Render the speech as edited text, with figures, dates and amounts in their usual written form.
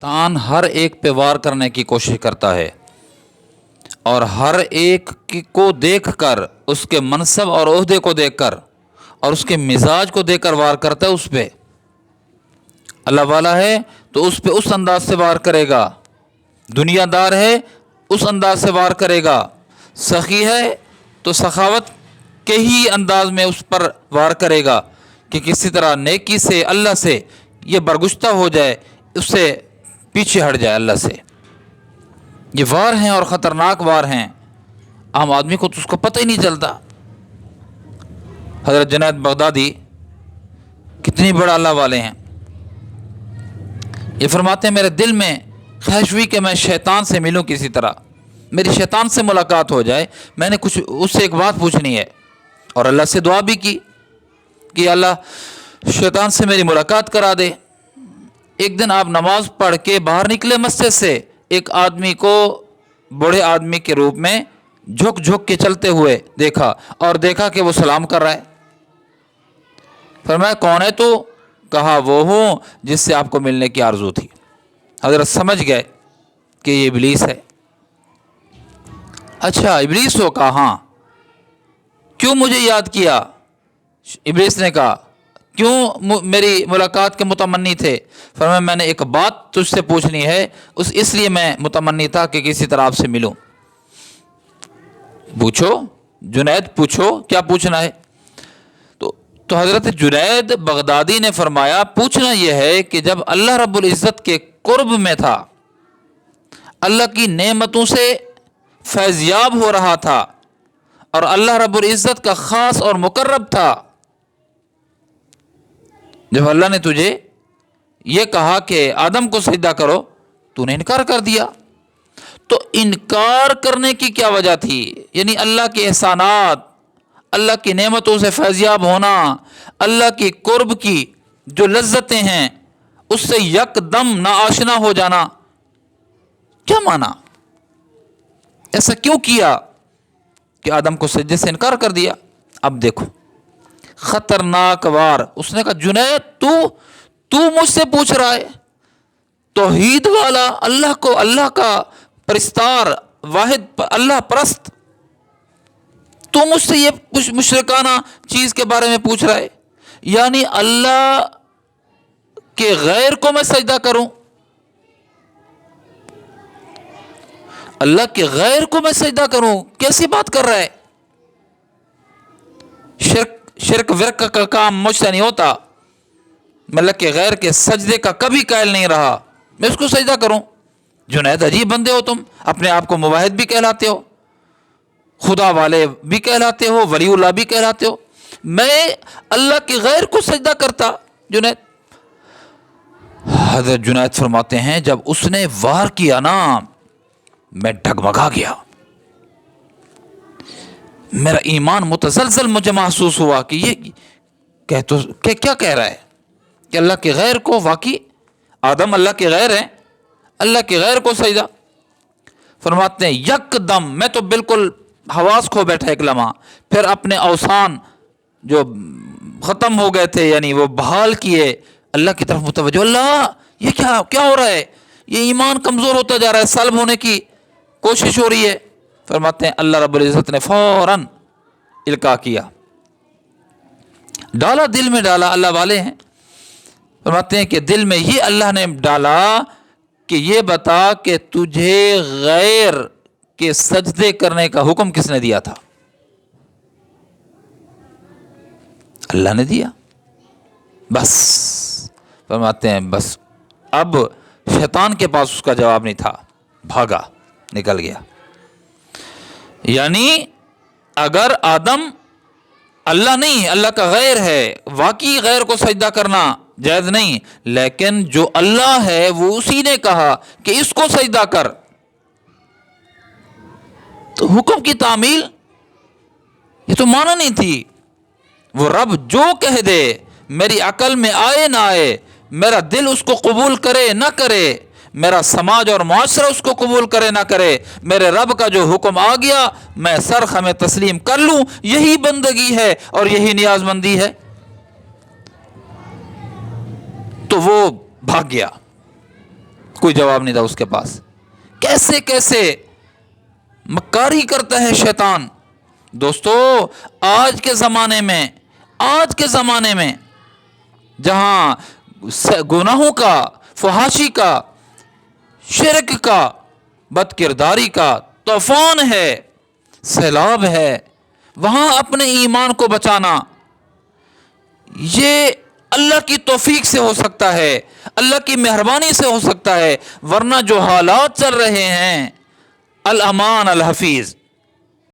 شیطان ہر ایک پہ وار کرنے کی کوشش کرتا ہے اور ہر ایک کو دیکھ کر، اس کے منصب اور عہدے کو دیکھ کر اور اس کے مزاج کو دیکھ کر وار کرتا ہے اس پہ۔ اللہ والا ہے تو اس پہ اس انداز سے وار کرے گا، دنیا دار ہے اس انداز سے وار کرے گا، سخی ہے تو سخاوت کے ہی انداز میں اس پر وار کرے گا کہ کسی طرح نیکی سے، اللہ سے یہ برگشتہ ہو جائے، اس سے پیچھے ہٹ جائے اللہ سے۔ یہ وار ہیں اور خطرناک وار ہیں، عام آدمی کو تو اس کو پتہ ہی نہیں چلتا۔ حضرت جنید بغدادی کتنی بڑا اللہ والے ہیں، یہ فرماتے ہیں میرے دل میں خواہش ہوئی کہ میں شیطان سے ملوں، کسی طرح میری شیطان سے ملاقات ہو جائے، میں نے کچھ اس سے ایک بات پوچھنی ہے، اور اللہ سے دعا بھی کی کہ اللہ شیطان سے میری ملاقات کرا دے۔ ایک دن آپ نماز پڑھ کے باہر نکلے مسجد سے، ایک آدمی کو بوڑھے آدمی کے روپ میں جھک جھک کے چلتے ہوئے دیکھا، اور دیکھا کہ وہ سلام کر رہا ہے۔ فرمایا کون ہے تو؟ کہا وہ ہوں جس سے آپ کو ملنے کی آرزو تھی۔ حضرت سمجھ گئے کہ یہ ابلیس ہے۔ اچھا ابلیس ہو؟ کہا ہاں۔ کیوں مجھے یاد کیا؟ ابلیس نے کہا کیوں میری ملاقات کے متمنی تھے؟ فرمایا میں نے ایک بات تجھ سے پوچھنی ہے، اس لیے میں متمنی تھا کہ کسی طرح آپ سے ملوں۔ پوچھو جنید، پوچھو کیا پوچھنا ہے؟ تو حضرت جنید بغدادی نے فرمایا پوچھنا یہ ہے کہ جب اللہ رب العزت کے قرب میں تھا، اللہ کی نعمتوں سے فیضیاب ہو رہا تھا اور اللہ رب العزت کا خاص اور مقرب تھا، جب اللہ نے تجھے یہ کہا کہ آدم کو سجدہ کرو تو نے انکار کر دیا، تو انکار کرنے کی کیا وجہ تھی؟ یعنی اللہ کے احسانات، اللہ کی نعمتوں سے فیضیاب ہونا، اللہ کی قرب کی جو لذتیں ہیں اس سے یک دم ناآشنا ہو جانا، کیا مانا؟ ایسا کیوں کیا کہ آدم کو سجدے سے انکار کر دیا؟ اب دیکھو خطرناک وار۔ اس نے کہا جنید تو مجھ سے پوچھ رہا ہے، توحید والا، اللہ کو، اللہ کا پرستار، واحد اللہ پرست، تو مجھ سے یہ کچھ مشرکانہ چیز کے بارے میں پوچھ رہا ہے؟ یعنی اللہ کے غیر کو میں سجدہ کروں؟ اللہ کے غیر کو میں سجدہ کروں؟ کیسی بات کر رہا ہے؟ شرک ورک کا کام مجھ سے نہیں ہوتا، میں اللہ کے غیر کے سجدے کا کبھی قائل نہیں رہا، میں اس کو سجدہ کروں؟ جنید عجیب بندے ہو تم، اپنے آپ کو موحد بھی کہلاتے ہو، خدا والے بھی کہلاتے ہو، ولی اللہ بھی کہلاتے ہو، میں اللہ کے غیر کو سجدہ کرتا؟ جنید، حضرت جنید فرماتے ہیں جب اس نے وار کیا نا، میں ڈگمگا گیا، میرا ایمان متزلزل، مجھے محسوس ہوا کہ یہ کیا کہہ رہا ہے کہ اللہ کے غیر کو، واقعی آدم اللہ کے غیر ہیں، اللہ کے غیر کو سجدہ؟ فرماتے ہیں یک دم میں تو بالکل حواس کھو بیٹھا ایک لمحہ، پھر اپنے اوثان جو ختم ہو گئے تھے یعنی وہ بحال کیے، اللہ کی طرف متوجہ، اللہ یہ کیا ہو رہا ہے؟ یہ ایمان کمزور ہوتا جا رہا ہے، سلب ہونے کی کوشش ہو رہی ہے۔ فرماتے ہیں اللہ رب العزت نے فوراً القاء کیا، ڈالا، دل میں ڈالا، اللہ والے ہیں۔ فرماتے ہیں کہ دل میں یہ اللہ نے ڈالا کہ یہ بتا کہ تجھے غیر کے سجدے کرنے کا حکم کس نے دیا تھا؟ اللہ نے دیا۔ بس فرماتے ہیں بس اب شیطان کے پاس اس کا جواب نہیں تھا، بھاگا، نکل گیا۔ یعنی اگر آدم اللہ نہیں، اللہ کا غیر ہے، واقعی غیر کو سجدہ کرنا جائز نہیں، لیکن جو اللہ ہے وہ اسی نے کہا کہ اس کو سجدہ کر، تو حکم کی تعمیل یہ تو مانا نہیں تھی۔ وہ رب جو کہہ دے، میری عقل میں آئے نہ آئے، میرا دل اس کو قبول کرے نہ کرے، میرا سماج اور معاشرہ اس کو قبول کرے نہ کرے، میرے رب کا جو حکم آ گیا میں سر خمے تسلیم کر لوں، یہی بندگی ہے اور یہی نیاز مندی ہے۔ تو وہ بھاگ گیا، کوئی جواب نہیں تھا اس کے پاس. کیسے کیسے مکاری کرتا ہے شیطان. دوستو آج کے زمانے میں جہاں گناہوں کا، فحاشی کا، شرک کا، بد کرداری کا طوفان ہے، سیلاب ہے، وہاں اپنے ایمان کو بچانا یہ اللہ کی توفیق سے ہو سکتا ہے، اللہ کی مہربانی سے ہو سکتا ہے، ورنہ جو حالات چل رہے ہیں، الامان الحفیظ.